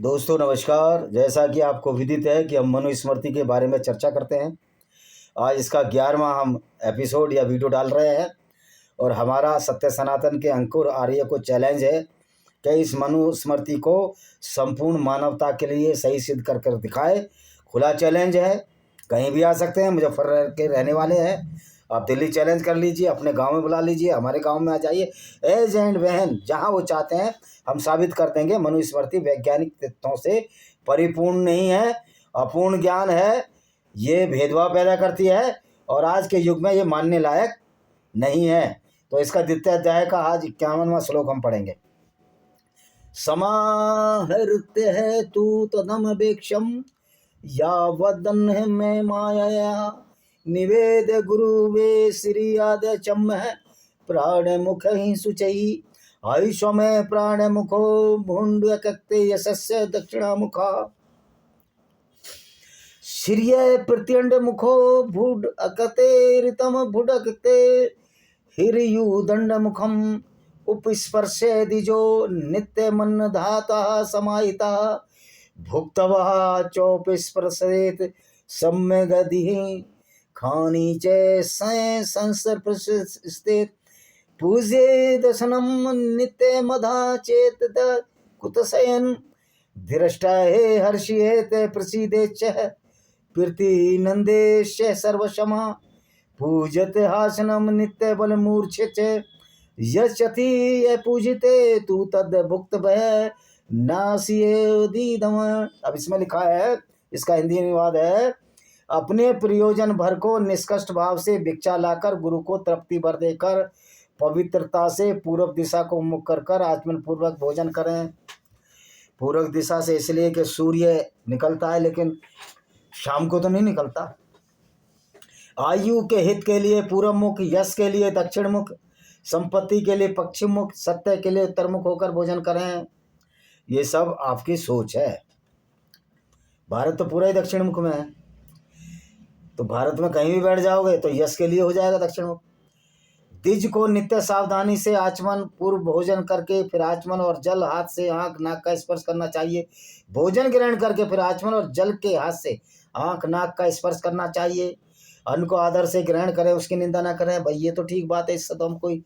दोस्तों नमस्कार। जैसा कि आपको विदित है कि हम मनुस्मृति के बारे में चर्चा करते हैं। आज इसका 11वां हम एपिसोड या वीडियो डाल रहे हैं और हमारा सत्य सनातन के अंकुर आर्य को चैलेंज है कि इस मनुस्मृति को संपूर्ण मानवता के लिए सही सिद्ध कर कर दिखाए। खुला चैलेंज है, कहीं भी आ सकते हैं। मुजफ्फरनगर के रहने वाले हैं, आप दिल्ली चैलेंज कर लीजिए, अपने गांव में बुला लीजिए, हमारे गांव में आ जाइए। एज एंड वहन जहां वो चाहते हैं हम साबित कर देंगे मनुस्मृति वैज्ञानिक तथ्यों से परिपूर्ण नहीं है, अपूर्ण ज्ञान है, ये भेदभाव पैदा करती है और आज के युग में ये मानने लायक नहीं है। तो इसका द्वितीय अध्याय का आज 51वां श्लोक हम पढ़ेंगे। समाहृत्य है तू तदमवेक्षम यावदन्ह में माया निवेद गुरुवे श्रीयाद चम प्राण मुख ही सुचई आयुष्व में प्राण मुखो भूंड कक्ते यशस्य दक्षिणा मुखा श्रिय प्रत्यंड मुखो भूड अकते ऋतम भूड अकते हिरयुदंड मुखम उपस्पर्शे दिजो नित्य मन धाता समाहिता भुक्तवः चोपस्पर्शेत सम्यगधि खानी च संसर्पस्थित पूजे दशनम नित्य मधा चेत कुतशयन धीरष्टा हे हर्षियेत प्रसीदे च प्रीति नंदेश सर्वशमा पूजत हासनम नित्य बल मूर्छ च यचति ये पूजिते तू तद भुक्त भय नासिये दीदम। अब इसमें लिखा है, इसका हिंदी अनुवाद है, अपने प्रयोजन भर को निष्कष्ट भाव से भिक्षा लाकर गुरु को तृप्ति भर देकर पवित्रता से पूर्व दिशा को मुख कर कर आचमन पूर्वक भोजन करें। पूर्व दिशा से इसलिए कि सूर्य निकलता है लेकिन शाम को तो नहीं निकलता। आयु के हित के लिए पूर्व मुख, यश के लिए दक्षिण मुख, संपत्ति के लिए पश्चिम मुख, सत्य के लिए उत्तर मुख होकर भोजन करें। ये सब आपकी सोच है। भारत तो पूरा ही दक्षिण मुख में है, तो भारत में कहीं भी बैठ जाओगे तो यश के लिए हो जाएगा दक्षिण मुख। द्विज को नित्य सावधानी से आचमन पूर्व भोजन करके फिर आचमन और जल हाथ से आंख नाक का स्पर्श करना चाहिए। भोजन ग्रहण करके फिर आचमन और जल के हाथ से आंख नाक का स्पर्श करना चाहिए। अन्न को आदर से ग्रहण करें, उसकी निंदा ना करें। भाई ये तो ठीक बात है, इससे तो हम कोई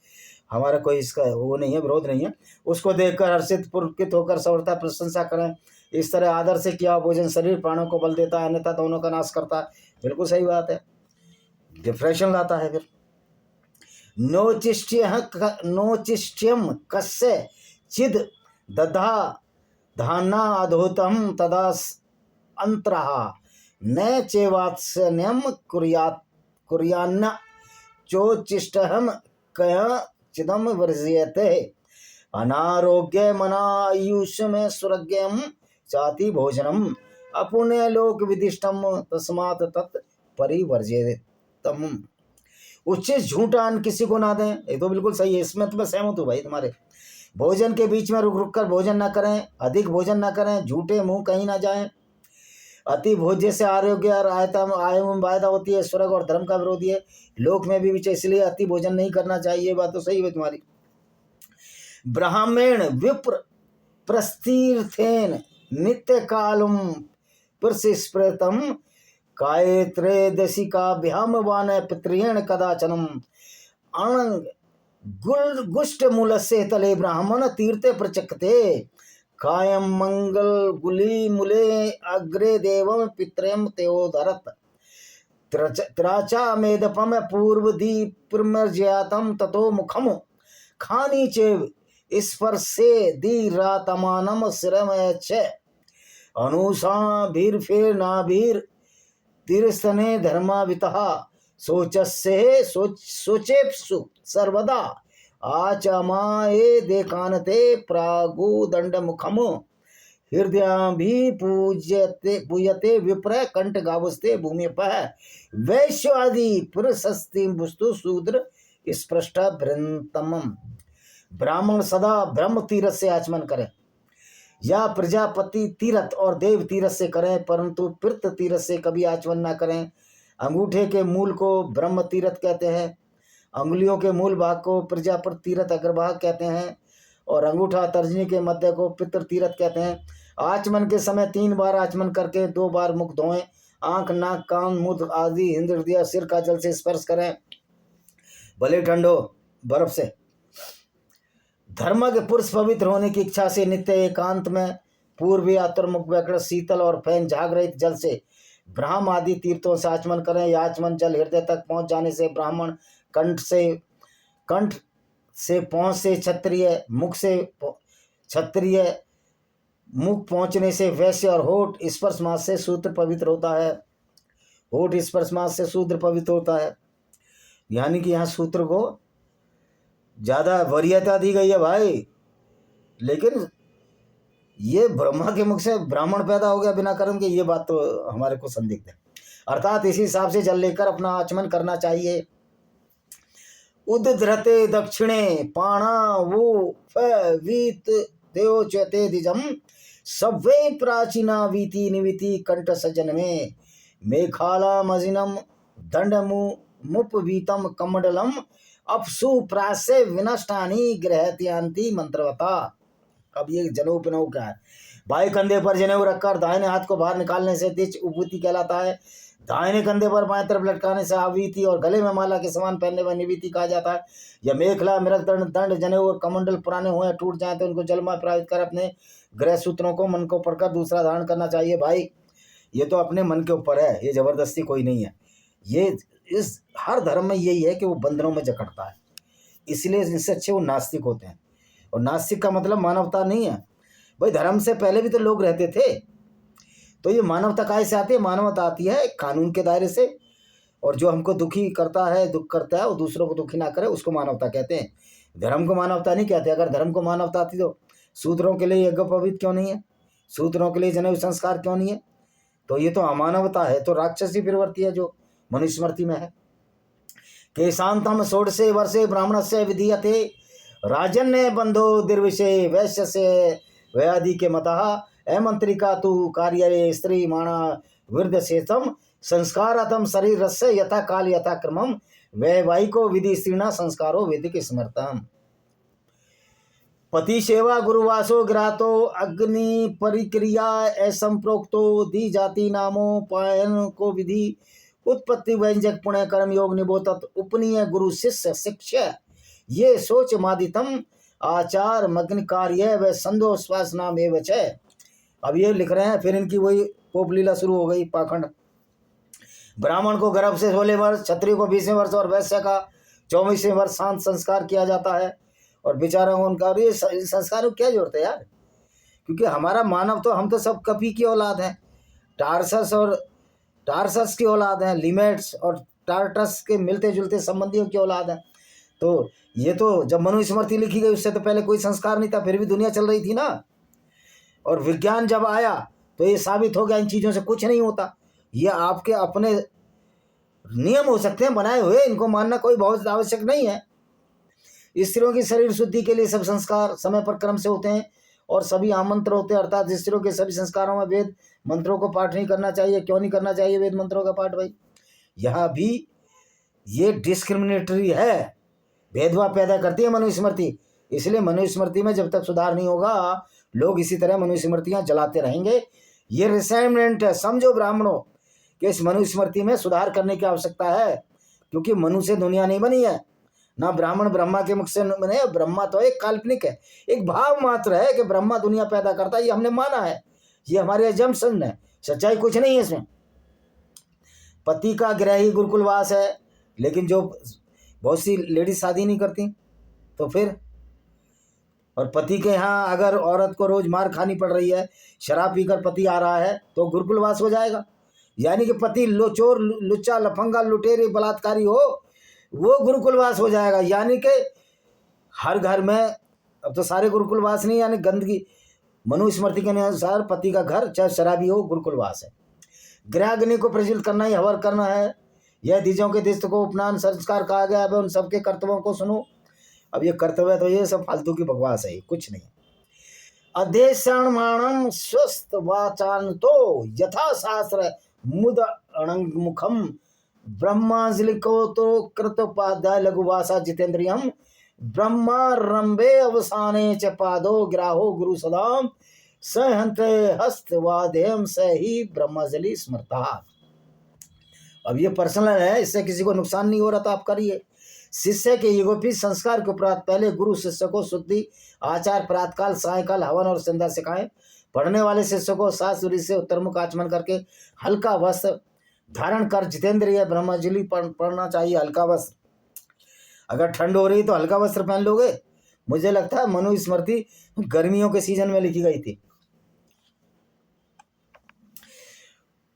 हमारा कोई इसका वो नहीं है, विरोध नहीं है। उसको देखकर हर्षित पुलकित होकर सौरता प्रशंसा करें। इस तरह आदर से किया भोजन शरीर प्राणों को बल देता है, अन्यथा दोनों का नाश करता है। बिल्कुल सही बात है, डिप्रेशन लाता है। फिर नोचिष्ट्यम कस्य चिद दधा धाना अधोतम तदा अंतरहा न चेवात्स्यन्यम कुर्यान्न चोचिष्टहम कया चिदम वर्जयते अनारोग्य मनायुष में सुरग्यम चाति भोजनम अपुण्य लोक विदिष्टम तस्मात् तत् परिवर्जयतम। उच्च झूठा अन्न किसी को ना दें, ये तो बिल्कुल सही है, इसमें तो मैं सहमत हूँ भाई तुम्हारे। भोजन के बीच में रुक रुक कर भोजन ना करें, अधिक भोजन ना करें, झूठे मुंह कहीं ना जाएं। अति भोज्य से आरोग्य और आयु में वायदा होती है, स्वर्ग और धर्म का विरोधी है, लोक में भी विचय, इसलिए अति भोजन नहीं करना चाहिए। बात तो सही है तुम्हारी। ब्राह्मण विप्र प्रस्तीर्थेन नित्य कालम प्रसिस्प्रतम काय त्रयोदशिकाभ्याम वान पितृण कदाचनम अणंग गुष्ट मूलस्य तले ब्राह्मण तीर्थे प्रचक्ते कायम मंगल गुली मूले अग्रे देवम पितरम तेओधरत त्राचा मेदपम पूर्व दीप्रमर्जयातम ततो मुखम खानी चेव स्पर्शे दीरातमानम शिरमय छ अनुषा भीर फेर नाभीर तीर्थने धर्मावितः सोचस्य सोचेप्सु सर्वदा आचमाए देकानते प्रागुदंड मुखम हृदय भी पूजते विप्र कंठ गावस्ते भूमिपः वैश्य आदि प्रशस्ति वस्तु शूद्र स्पृष्ट भ्रंतम। ब्राह्मण सदा ब्रह्म तीर्थ से आचमन करें या प्रजापति तीर्थ और देव तीर्थ से करें, परंतु पितृ तीर्थ से कभी आचमन ना करें। अंगूठे के मूल को ब्रह्म तीर्थ कहते हैं, अंगुलियों के मूल भाग को प्रजापति तीर्थ अग्रभाग कहते हैं और अंगूठा तर्जनी के मध्य को पितृ तीर्थ कहते हैं। आचमन के समय 3 बार आचमन करके 2 बार मुख धोएं। आंख, नाक, कान, मुंह आदि इंद्रिय सिर का जल से स्पर्श करें, भले ठंड हो बर्फ से। धर्म के पुरुष पवित्र होने की इच्छा से नित्य एकांत में पूर्वी अतुर्मुख व्याकृत शीतल और फैन झाग रहित जल से ब्राह्म आदि तीर्थों से आचमन करें। यह आचमन जल हृदय तक पहुंच जाने से ब्राह्मण, कंठ से पहुंच से क्षत्रिय, मुख से क्षत्रिय, मुख पहुंचने से वैश्य और होठ स्पर्श मास से शूद्र पवित्र होता है। होठ स्पर्श मास से शूद्र पवित्र होता है। यानी कि यहाँ शूद्र को ज्यादा वरीयता दी गई है भाई, लेकिन ये ब्रह्मा के मुख से ब्राह्मण पैदा हो गया बिना कर्म के, ये बात तो हमारे को संदिग्ध है। अर्थात इसी हिसाब से जल लेकर अपना आचमन करना चाहिए। उद्धृते दक्षिणे पाणा वो वीत देव चेते दिजम सव्वे प्राचीना वीति निविति कंठ सजन में मेखाला मजिनम दंड मुपवीतम कमंडलम अपसु प्रास्य विनष्टानी ग्रहत्यांति मंत्रवता। अब ये जनेऊ पिनऊ क्या है? बाएं कंधे पर जनेऊ रखकर दाहिने हाथ को बाहर निकालने से दिच उपवीति कहलाता है। दाहिने कंधे पर बाएं तरफ लटकाने से आवीति और गले में माला के समान पहनने में निवीति कहा जाता है। यह मेखला, मृग, दंड, जनेऊ और कमंडल पुराने हुए टूट जाए तो उनको जल में प्रवाहित कर अपने ग्रह सूत्रों को मन को पढ़कर दूसरा धारण करना चाहिए। भाई ये तो अपने मन के ऊपर है, ये जबरदस्ती कोई नहीं है। ये इस हर धर्म में यही है कि वो बंधनों में जकड़ता है, इसलिए इससे अच्छे वो नास्तिक होते हैं। और नास्तिक का मतलब मानवता नहीं है भाई। धर्म से पहले भी तो लोग रहते थे, तो ये मानवता काहे से आती है? मानवता आती है कानून के दायरे से, और जो हमको दुखी करता है, दुख करता है, वो दूसरों को दुखी ना करे, उसको मानवता कहते हैं। धर्म को मानवता नहीं कहते। अगर धर्म को मानवता आती तो शूद्रों के लिए यज्ञ पवित्र क्यों नहीं है? शूद्रों के लिए जनेऊ संस्कार क्यों नहीं है? तो ये तो अमानवता है, तो राक्षसी प्रवृत्ति है जो मनुस्मृति में है। केशांतम षोडशे वर्षे ब्राह्मण से विधीयते राजन्य बंधो दिर्विषे वैश्य से वयादि के मतः एमंत्रिका तु कार्य स्त्री माणा वृद्ध शेषम संस्कारतम शरीर से यथा काल यथा क्रमम वैवाहिको विधि स्त्रीणा संस्कारो वैदिक स्मृतम। पति सेवा गुरुवासो ग्रातो अग्नि परिक्रिया ऐसम प्रोक्तो दी जाति नामो पायन को विधि उत्पत्ति व्यंजक पुण्य कर्म योग निबोधत उपनीय गुरु शिष्य शिक्षा ये सोच मादितम आचार मग्न कार्य व संदो श्वास नाम एवं च। अब ये लिख रहे हैं, फिर इनकी वही पोप लीला शुरू हो गई, पाखंड। ब्राह्मण को गर्भ से 16 वर्ष, क्षत्रिय को 20वें वर्ष और वैश्य का 24वें वर्ष शांत संस्कार किया जाता है। और बेचारा उनका ये संस्कार को क्या जरूरत है यार? क्योंकि हमारा मानव तो, हम तो सब कपी की औलाद हैं, टारसस की औलाद हैं, लिमेट्स और टार्टस के मिलते जुलते संबंधियों की औलाद हैं। तो ये तो जब मनुस्मृति लिखी गई उससे तो पहले कोई संस्कार नहीं था, फिर भी दुनिया चल रही थी ना। और विज्ञान जब आया तो ये साबित हो गया इन चीज़ों से कुछ नहीं होता। ये आपके अपने नियम हो सकते हैं बनाए हुए, इनको मानना कोई बहुत आवश्यक नहीं है। स्त्रियों की शरीर शुद्धि के लिए सब संस्कार समय पर क्रम से होते हैं और सभी आमंत्र होते हैं। अर्थात स्त्रियों के सभी संस्कारों में वेद मंत्रों को पाठ नहीं करना चाहिए। क्यों नहीं करना चाहिए वेद मंत्रों का पाठ भाई? यहाँ भी ये डिस्क्रिमिनेटरी है, भेदभाव पैदा करती है मनुस्मृति। इसलिए मनुस्मृति में जब तक सुधार नहीं होगा, लोग इसी तरह मनुस्मृतियाँ जलाते रहेंगे। ये रिसाइनमेंट है, समझो ब्राह्मणों कि इस मनुस्मृति में सुधार करने की आवश्यकता है, क्योंकि मनु से दुनिया नहीं बनी है, ना ब्राह्मण ब्रह्मा के मुख से बने। ब्रह्मा तो एक काल्पनिक है, एक भाव मात्र है कि ब्रह्मा दुनिया पैदा करता है, ये हमने माना है, ये हमारे अजम्पशन है, सच्चाई कुछ नहीं है इसमें। पति का गृह ही गुरुकुलवास है, लेकिन जो बहुत सी लेडीज शादी नहीं करती तो फिर, और पति के यहाँ अगर औरत को रोज मार खानी पड़ रही है, शराब पीकर पति आ रहा है, तो गुरुकुलवास हो जाएगा। यानी कि पति चोर, लुच्चा, लफंगा, लुटेरे, बलात्कारी हो, वो गुरुकुलवास हो जाएगा। यानी कि हर घर में, अब तो सारे गुरुकुलवास नहीं, यानी गंदगी मनुस्मृति के अनुसार पति का घर चाहे शराबी हो गुरुकुलवास है। गृहाग्नि को प्रज्वलित करना ही हवन करना है। यह द्विजों के दिष्ट को उपनयन संस्कार कहा गया है। उन सबके कर्तव्यों को सुनो। अब ये कर्तव्य तो ये सब फालतू की बकवास है, कुछ नहीं। अध्यक्षमाणम स्वस्थ वाचान तो यथा शास्त्र मुद अणमुखम ब्रह्माजलिको तो कृतोपाध्याय लघुभाषा जितेंद्रियम ब्रह्मारंभे अवसाने च पादो ग्राहो गुरु सदाम सहंते हस्तवादेम स ही ब्रह्मजली स्मृता। अब ये पर्सनल है, इससे किसी को नुकसान नहीं हो रहा तो आप करिए। शिष्य के युगोपी संस्कार के उपरांत पहले गुरु शिष्य को शुद्धि आचार प्रातकाल सायकाल हवन और संध्या सिखाएं। पढ़ने वाले शिष्य को सात सूर्य से उत्तरमुख आचमन करके हल्का वस्त्र धारण कर जितेंद्रिय ब्रह्मजली पढ़ना चाहिए। हल्का वस्त्र, अगर ठंड हो रही तो हल्का वस्त्र पहन लोगे। मुझे लगता है मनुस्मृति गर्मियों के सीजन में लिखी गई थी।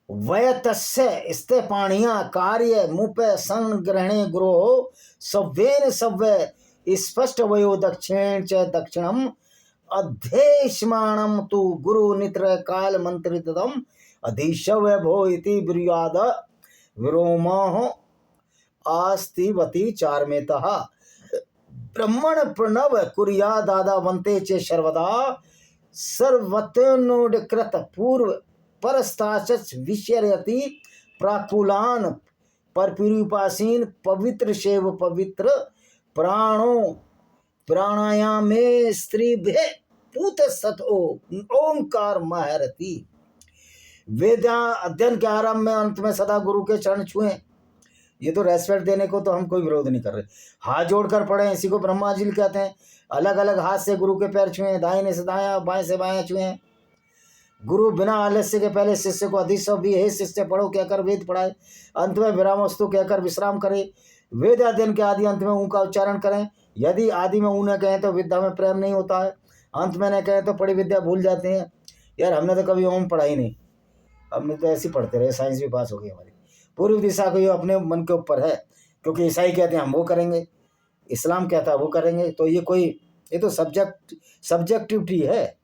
वयतस्य स्ते पाणिया कार्य मुपे संग्रहणे गुरो सव्येन सव्य स्पष्ट वयो दक्षिण च दक्षिणम अध्येष्माणम तु गुरु नित्र काल मंत्रितम अधीशव्य भो इति ब्रुयाद विरोमो आस्तिवती चार्मेतः ब्रह्मण प्रणव कुरिया दादा वंते चे सर्वदा सर्वतोनुकृत पूर्व परस्ताचच विशर्यति प्राकुलान परपिरूपासीन पवित्र शेव पवित्र प्राणो प्राणायामे स्त्रीभ्य पूत सतो ओंकार महरति। वेदा अध्ययन के आरंभ में अंत में सदा गुरु के चरण छुएं। ये तो रेस्पेक्ट देने को तो हम कोई विरोध नहीं कर रहे। हाथ जोड़कर पढ़ें, इसी को ब्रह्माजिल कहते हैं। अलग अलग हाथ से गुरु के पैर छुएं, दाहिने से दायां बाएं से बायां छुएं। गुरु बिना आलस्य के पहले शिष्य को अधिशव भी हे शिष्य पढ़ो कहकर वेद पढ़ाए। अंत में विरामस्तु कहकर विश्राम करे। वेद अध्ययन के आदि अंत में ऊ का उच्चारण करें। यदि आदि में ऊ न कहें तो विद्या में प्रेम नहीं होता है। अंत में न कहें तो पढ़ी विद्या भूल जाते हैं। यार हमने तो कभी ओम पढ़ा ही नहीं, हमने तो ऐसे ही पढ़ते रहे। साइंस भी पास हो गई हमारी। पूर्व दिशा को ये अपने मन के ऊपर है, क्योंकि ईसाई कहते हैं हम वो करेंगे, इस्लाम कहता है वो करेंगे। तो ये तो सब्जेक्टिविटी है,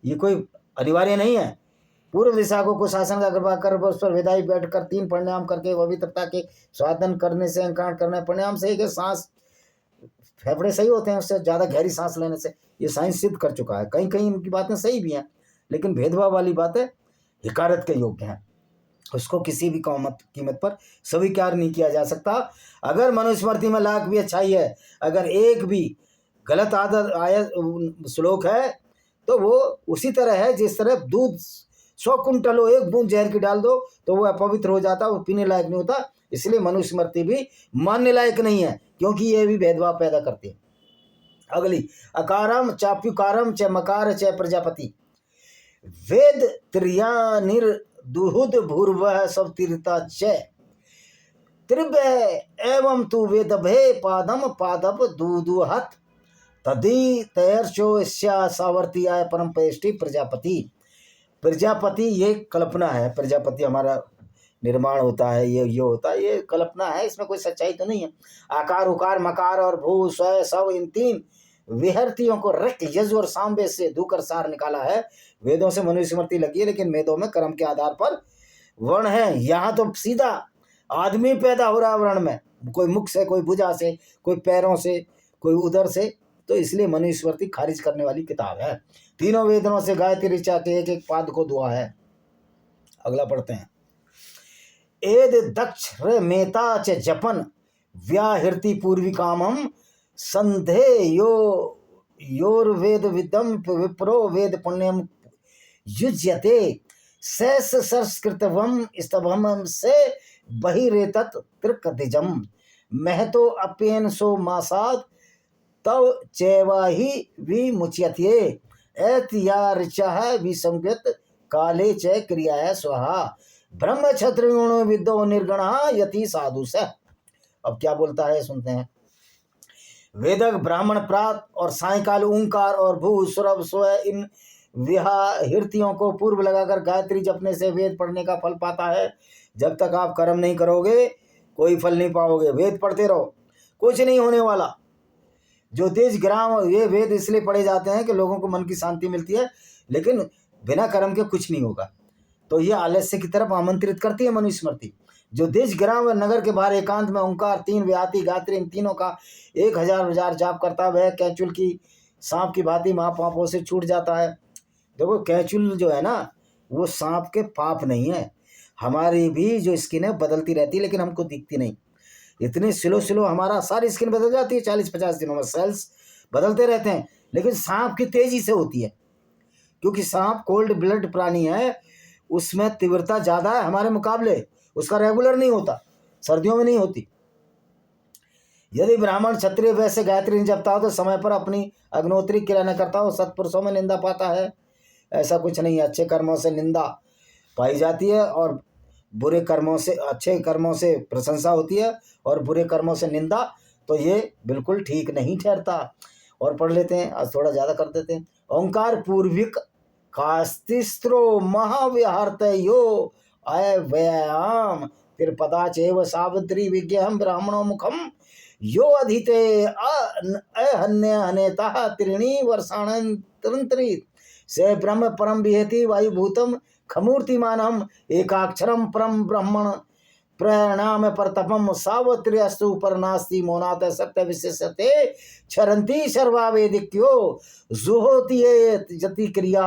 ये कोई अनिवार्य नहीं है। पूर्व दिशा को कुशासन का कृपा कर उस पर विदाई बैठकर 3 प्राणायाम करके पवित्रता के स्वादन करने से अंकार करना है। प्राणायाम से एक सांस फेफड़े सही होते हैं, उससे ज़्यादा गहरी सांस लेने से। ये साइंस सिद्ध कर चुका है। कहीं कहीं इनकी बातें सही भी हैं, लेकिन भेदभाव वाली बातें हिकारत के योग्य हैं। उसको किसी भी कीमत पर स्वीकार नहीं किया जा सकता। अगर मनुस्मृति में लाख भी अच्छाई है, अगर एक भी गलत आदत आया श्लोक है तो वो उसी तरह है जिस तरह दूध 100 कुंटल हो, 1 बूंद जहर की डाल दो तो वो अपवित्र हो जाता, वो पीने लायक नहीं होता। इसलिए मनुस्मृति भी मानने लायक नहीं है, क्योंकि ये भी भेदभाव पैदा करती है। अगली अकारम चाप्युकारम च मकार च प्रजापति वेद त्रियानिर दुहुद भूर्व सब तीर्था च त्रिभ्य एवं तु वेद भे पादम पादप दूदुहत तदी तैर्शो सावर्ती आय परम पेष्टि प्रजापति। प्रजापति ये कल्पना है। प्रजापति हमारा निर्माण होता है, ये होता है, ये कल्पना है, इसमें कोई सच्चाई तो नहीं है। आकार उकार मकार और भू स्व सव इन 3 विहर्तियों को ऋक यजु और सामवेद से धूकर सार निकाला है। वेदों से मनुस्मृति लगी है, लेकिन वेदों में कर्म के आधार पर वर्ण है। यहाँ तो सीधा आदमी पैदा हो रहा है वर्ण में, कोई मुख से, कोई भुजा से, कोई पैरों से, कोई उदर से। तो इसलिए मनुस्मृति खारिज करने वाली किताब है। तीनों वेदों से गायत्री ऋचा के एक एक पाद को दुआ है। अगला पढ़ते हैं। एद दक्ष रे मेता च जपन व्याहृति पूर्वी कामम संधे योर्वेद विदम विप्रो वेद पुण्यम युज्यते शेष संस्कृतवम स्तभम से बहिरेतत त्रिकदिजम महतो अप्यन सो मासाद तव चैवाहि विमुच्यते ऐतियार्चः विसंगत काले च क्रियाय स्वाहा ब्रह्म क्षत्रियो विद्यो निर्गणः यति साधु से। अब क्या बोलता है सुनते हैं। वेदक ब्राह्मण प्रात और सायकाल ओंकार और भू सुरभ स्व इन विहाहिर्तियों को पूर्व लगाकर गायत्री जपने से वेद पढ़ने का फल पाता है। जब तक आप कर्म नहीं करोगे कोई फल नहीं पाओगे। वेद पढ़ते रहो, कुछ नहीं होने वाला। ज्योतिष ग्राम ये वेद इसलिए पढ़े जाते हैं कि लोगों को मन की शांति मिलती है, लेकिन बिना कर्म के कुछ नहीं होगा। तो ये आलस्य की तरफ आमंत्रित करती है मनुस्मृति। जो देश ग्राम व नगर के बाहर एकांत में ओंकार 3 व्याति गायत्री इन तीनों का 1000 जाप करता वह कैचुल की सांप की भांति महापापों से छूट जाता है। देखो कैचुल जो है ना वो सांप के पाप नहीं है। हमारी भी जो स्किन है बदलती रहती है, लेकिन हमको दिखती नहीं। इतने स्लो हमारा सारी स्किन बदल जाती है 40-50 दिनों में। सेल्स बदलते रहते हैं, लेकिन सांप की तेजी से होती है, क्योंकि सांप कोल्ड ब्लड प्राणी है, उसमें तीव्रता ज़्यादा है हमारे मुकाबले, उसका रेगुलर नहीं होता, सर्दियों में नहीं होती। यदि ब्राह्मण क्षत्रिय वैसे गायत्री नहीं जपता हो तो समय पर अपनी अग्नोत्री क्रिया न करता हो, सत्पुरुषों में निंदा पाता है। ऐसा कुछ नहीं है, अच्छे कर्मों से निंदा पाई जाती है और बुरे कर्मों से, अच्छे कर्मों से प्रशंसा होती है और बुरे कर्मों से निंदा, तो ये बिल्कुल ठीक नहीं ठहरता। और पढ़ लेते हैं, आज थोड़ा ज़्यादा कर देते हैं। ओंकार पूर्विक कास्तिस्त्रो महाविहारतयो अव्ययाम त्रिपदा चैव सावित्री विज्ञान ब्राह्मणो मुखम यो अधिते अहन्य अनेता त्रीणी वर्षाणंतरी से ब्रह्म परम विहेति वायुभूतम खमूर्तिमानम एकाक्षरम परम ब्रह्मण प्रणाम परतपम सावत्र्यस्तु परनास्ति मौनात सत्य विशेषते क्षरंती सर्वावेदिक्यो जुहोति जति क्रिया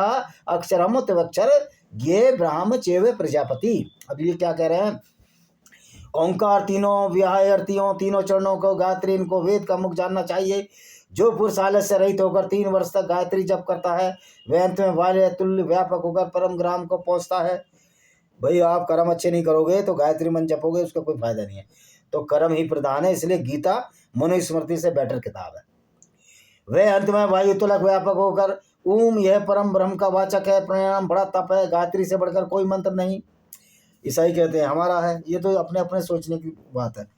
अक्षरमत अक्षर ये ब्राह्म चेवे प्रजापति। अब ये क्या कह रहे हैं, ओंकार तीनों विहायर्तियों, तीनों चरणों को गायत्री, इनको वेद का मुख जानना चाहिए। जो पुरुष आलस्य से रहित होकर 3 वर्ष तक गायत्री जप करता है, वह अंत में वाले तुल्य व्यापक होकर परम ग्राम को पहुंचता है। भाई आप कर्म अच्छे नहीं करोगे तो गायत्री मंत्र जपोगे, उसका कोई फायदा नहीं है। तो कर्म ही प्रधान है, इसलिए गीता मनुस्मृति से बेटर किताब है। वह अंत में वायु तुलक व्यापक होकर ओम यह परम ब्रह्म का वाचक है, प्राणायाम बड़ा तप है, गायत्री से बढ़कर कोई मंत्र नहीं, ईसाई कहते हैं हमारा है। ये तो अपने अपने सोचने की बात है।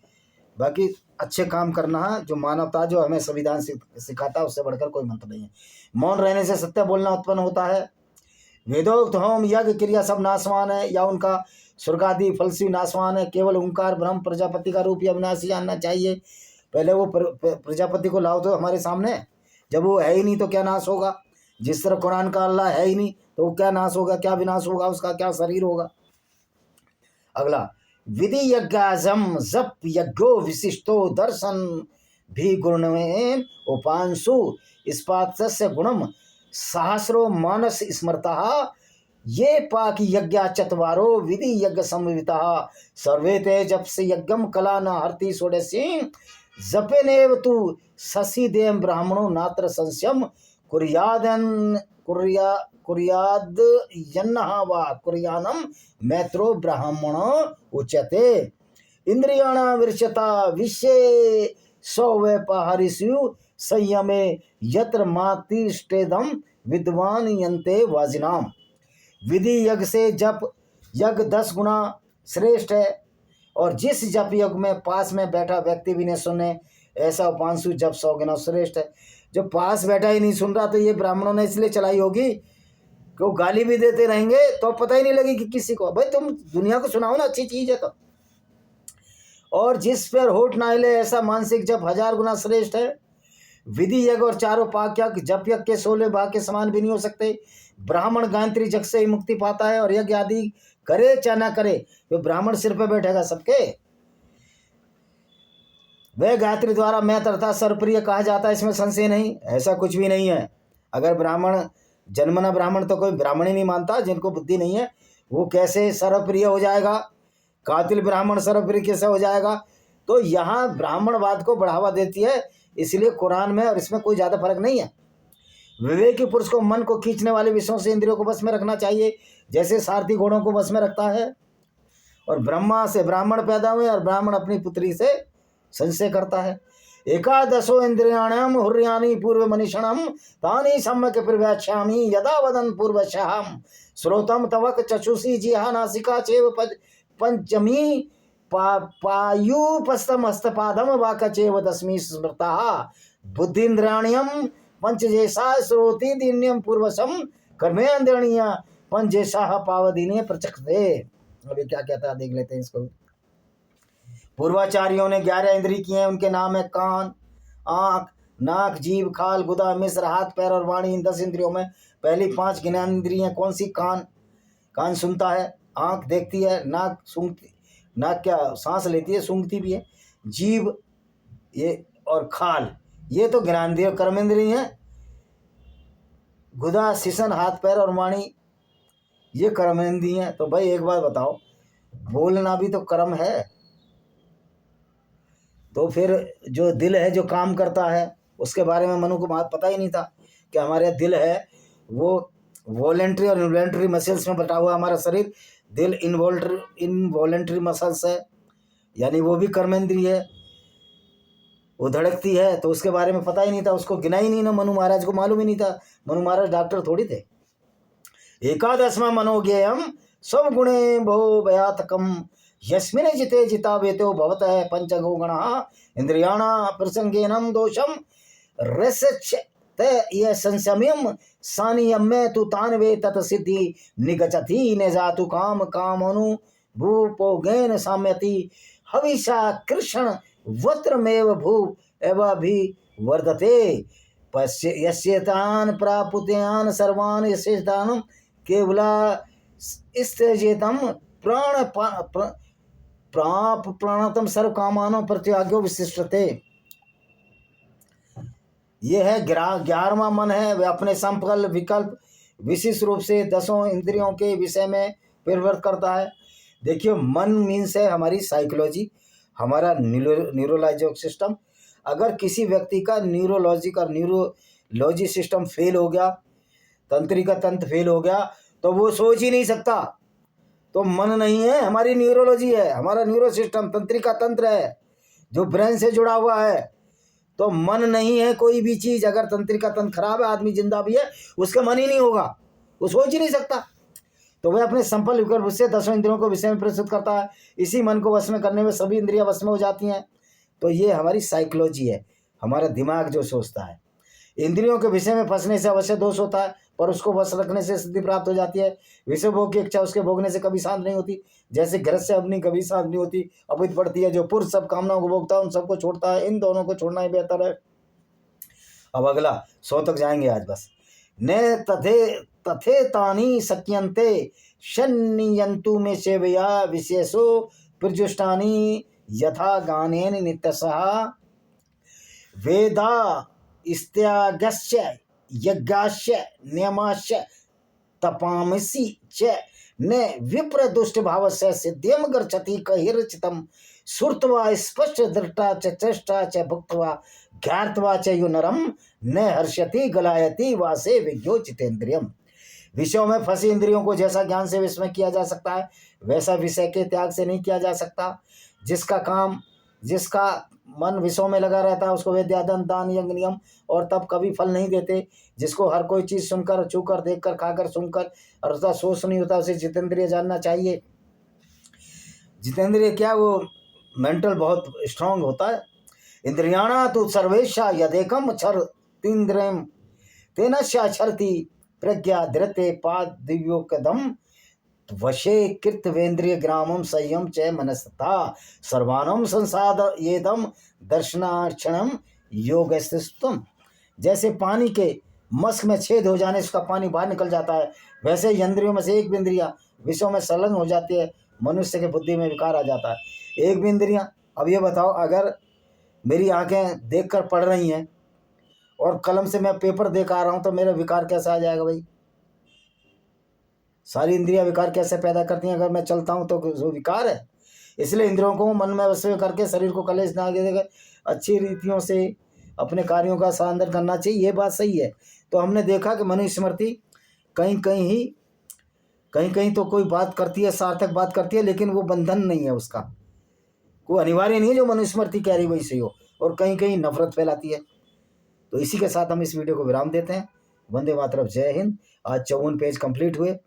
बाकी अच्छे काम करना है, जो मानवता जो हमें संविधान सिखाता है, उससे बढ़कर कोई मंत्र नहीं है। मौन रहने से सत्य बोलना उत्पन्न होता है। वेदोक्त होम यज्ञ क्रिया सब नाशवान है, या उनका स्वर्गादि फलसी नाशवान है। केवल ओंकार ब्रह्म प्रजापति का रूप ही अविनाशी जानना चाहिए। पहले वो प्रजापति को लाओ तो हमारे सामने, जब वो है ही नहीं तो क्या नाश होगा। जिस तरह कुरान का अल्लाह है ही नहीं तो वो क्या नाश होगा, क्या विनाश होगा, उसका क्या शरीर होगा। अगला, विधि यज्ञाजम जप यज्ञो विशिष्टो दर्शन भी गुण में उपांशु इस्पातस्य गुणम सहस्रो मानस स्मृता ये पाक यज्ञ चत्वारो विधि यज्ञ संविता सर्वे ते जप से यज्ञम कला न हरति षोडशी जपेनेव तु शशि देव ब्राह्मणो नात्र संशयम कुर्याद यन्नः वा कुर्यानम मैत्रो ब्राह्मणो उच्यते इंद्रियाणा विरचता विषये सौव्यपहरिषु संयमे यत्र मातिष्ठेदम विद्वान यन्ते वाजिनाम। विधि यज्ञ से जप यज्ञ 10 गुना श्रेष्ठ है, और जिस जप यज्ञ में पास में बैठा व्यक्ति भी न सुने, ऐसा उपांशु जप 100 गुना श्रेष्ठ है। जो पास बैठा ही नहीं सुन रहा, तो ये ब्राह्मणों ने इसलिए चलाई होगी कि वो गाली भी देते रहेंगे तो पता ही नहीं लगेगी किसी को। भाई तुम दुनिया को सुनाओ ना, अच्छी चीज़ है तो। और जिस पर होठ ना हिले, ऐसा मानसिक जप 1000 गुना श्रेष्ठ है। विधि यज्ञ और चारों पाक यज्ञ जप यज्ञ के 16 भाग के समान भी नहीं हो सकते। ब्राह्मण गायत्री जग से ही मुक्ति पाता है, और यज्ञ आदि करे चाहे ना करे, वो ब्राह्मण सिर पे बैठेगा सबके। वह गायत्री द्वारा मैं अर्थात सर्वप्रिय कहा जाता है, इसमें संशय नहीं। ऐसा कुछ भी नहीं है। अगर ब्राह्मण जन्मना ब्राह्मण, तो कोई ब्राह्मण ही नहीं मानता, जिनको बुद्धि नहीं है वो कैसे सर्वप्रिय हो जाएगा। कातिल ब्राह्मण सर्वप्रिय कैसे हो जाएगा। तो यहाँ ब्राह्मणवाद को बढ़ावा देती है, इसलिए कुरान में और इसमें कोई ज़्यादा फर्क नहीं है। विवेकी पुरुष को मन को खींचने वाले विषयों से इंद्रियों को बस में रखना चाहिए, जैसे सारथी घोड़ों को बस में रखता है। और ब्रह्मा से ब्राह्मण पैदा हुए, और ब्राह्मण अपनी पुत्री से संशय करता है। एकादशो इंद्रियाणाम हुर्यानि पूर्व मनीषणम तानि सम्यक प्रव्याख्यामि यदा वदन पूर्वशहम श्रोतम तवक चक्षुषी जिहा नासिका चेव पंचमी पायुपस्तम हस्तपादम वाकचेव दशमी स्मृता बुद्धिन्द्राण्यम पंचजेशा श्रोति दिन्यम पूर्वशम कर्मेन्द्रणीय पंचजेशा पावदीने प्रचक्षते। अभी क्या कहता है देख लेते हैं इसको। पूर्वाचार्यों ने 11 इंद्रिय किए हैं, उनके नाम है कान, आँख, नाक, जीभ, खाल, गुदा, मिश्र, हाथ, पैर और वाणी। इन 10 इंद्रियों में पहली 5 ज्ञानेंद्रियां कौन सी? कान, कान सुनता है, आँख देखती है, नाक सूंघती, नाक क्या सांस लेती है, सूंघती भी है, जीभ ये और खाल ये तो ज्ञानेंद्रिय कर्मेंद्रिय हैं। गुदा, शिशन, हाथ पैर और वाणी ये कर्मेंद्रिय हैं। तो भाई एक बात बताओ, बोलना भी तो कर्म है। तो फिर जो दिल है जो काम करता है, उसके बारे में मनु को पता ही नहीं था कि हमारे दिल है वो वॉलेंट्री और इन्वॉलेंट्री मसल्स में बटा हुआ हमारा शरीर। दिल इनवॉलेंट्री मसल्स है, यानी वो भी कर्मेंद्रिय है, वो धड़कती है। तो उसके बारे में पता ही नहीं था, उसको गिना ही नहीं ना, मनु महाराज को मालूम ही नहीं था। मनु महाराज डॉक्टर थोड़ी थे। एकादशमा मनोज्ञेयम सब गुणे भो भयातकम यस्मिन् जिते जिता वेतो भवतः पंचगो गणः इंद्रियाणा प्रसंगेनम दोषम रसच्यत ये संशम्यम सानियम्य तु तान्वे तत सिद्धि निगचति न जातु काम कामनु भूपोगेन साम्यति हविषा कृष्ण वत्रमेव भू एवाभि वर्धते पश्य यस्येतान प्रापुत्यान सर्वान यस्येतान केवला इस्तेजेतम प्राणतम सर्व कामानो प्रत्याग्यो विशिष्टते। ये है 11वां मन है, वे अपने संकल्प विकल्प विशिष्ट रूप से 10 इंद्रियों के विषय में परिवर्तित करता है। देखिए, मन मीन्स है हमारी साइकोलॉजी, हमारा न्यूरोलॉजिक सिस्टम। अगर किसी व्यक्ति का न्यूरोलॉजी सिस्टम फेल हो गया, तंत्रिका तंत्र फेल हो गया, तो वो सोच ही नहीं सकता। तो मन नहीं है, हमारी न्यूरोलॉजी है, हमारा न्यूरो सिस्टम तंत्रिका तंत्र है जो ब्रेन से जुड़ा हुआ है। तो मन नहीं है कोई भी चीज़। अगर तंत्रिका तंत्र खराब है, आदमी जिंदा भी है, उसका मन ही नहीं होगा, वो सोच ही नहीं सकता। तो वह अपने संपल विकल्प उससे 10 इंद्रियों को विषय में प्रस्तुत करता है। इसी मन को वश में करने में सभी इंद्रियां वश में हो जाती हैं। तो ये हमारी साइकोलॉजी है, हमारा दिमाग जो सोचता है। इंद्रियों के विषय में फंसने से अवश्य दोष होता है, पर उसको वश रखने से सिद्धि प्राप्त हो जाती है। विषय भोग की इच्छा उसके भोगने से कभी शांत नहीं होती, जैसे घर से अग्नि कभी शांत नहीं होती, अपित बढ़ती है। जो पुरुष सब कामनाओं को भोगता है, उन सबको छोड़ता है, इन दोनों को छोड़ना ही बेहतर है। अब अगला 100 तक जाएंगे आज बस। ने तथे तानी शक्यन्ते शन्नियंतु में सेवया विशेषो प्रजुष्टानि यथा गानेन नित्यसः वेदा इस्त्यागस्य यज्ञास्य नियमास्य तपामसि च न विप्र दुष्ट भावस्य सिद्धिम गच्छति कहिर्चितम श्रुत्वा स्पष्ट दृष्टा च चेष्टा च भुक्त्वा ज्ञात्वा च यो नरम न हर्षति गलायति वासे विज्ञो चितेन्द्रियम। विषयों में फंसी इंद्रियों को जैसा ज्ञान से विस्मय किया जा सकता है, वैसा विषय के त्याग से नहीं किया जा सकता। जिसका मन विषयों में लगा रहता है, उसको वेद्यादन दान यज्ञ नियम और तब कभी फल नहीं देते। जिसको हर कोई चीज़ सुनकर, छूकर, देखकर, खाकर, सुनकर और उसका सोच नहीं होता, उसे जितेंद्रिय जानना चाहिए। जितेंद्रिय क्या, वो मेंटल बहुत स्ट्रांग होता है। इंद्रियाणा तो सर्वेशा यदेकम क्षर तीन्द्रियम तेनश्याक्षरति प्रज्ञा धृते पाद दिव्यो कदम वशे कृतवेन्द्रिय ग्रामम संयम च मनस्तथा सर्वानम संसादयेदम दर्शनाक्षणम योगस्तुम। जैसे पानी के मस्क में छेद हो जाने से उसका पानी बाहर निकल जाता है, वैसे इंद्रियों में से एक भी इंद्रिया विषयों में संलग्न हो जाती है, मनुष्य के बुद्धि में विकार आ जाता है। एक भी इंद्रिया, अब ये बताओ, अगर मेरी आंखें देखकर पढ़ रही हैं और कलम से मैं पेपर देख आ रहा हूँ, तो मेरा विकार कैसा आ जाएगा भाई? सारी इंद्रियां विकार कैसे पैदा करती हैं? अगर मैं चलता हूँ तो जो विकार है। इसलिए इंद्रियों को मन में वश में करके शरीर को कलेश ना देकर अच्छी रीतियों से अपने कार्यों का साधन करना चाहिए। ये बात सही है। तो हमने देखा कि मनुष्य स्मृति कहीं कहीं तो कोई बात करती है, सार्थक बात करती है, लेकिन वो बंधन नहीं है, उसका कोई अनिवार्य नहीं है जो मनुष्य स्मृति कह रही वही सही हो, और कहीं कहीं नफरत फैलाती है। तो इसी के साथ हम इस वीडियो को विराम देते हैं। वंदे मातरम, जय हिंद। आज 54 पेज कंप्लीट हुए,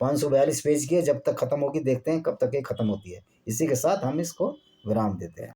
542 पेज की है। जब तक खत्म होगी देखते हैं कब तक ये खत्म होती है। इसी के साथ हम इसको विराम देते हैं।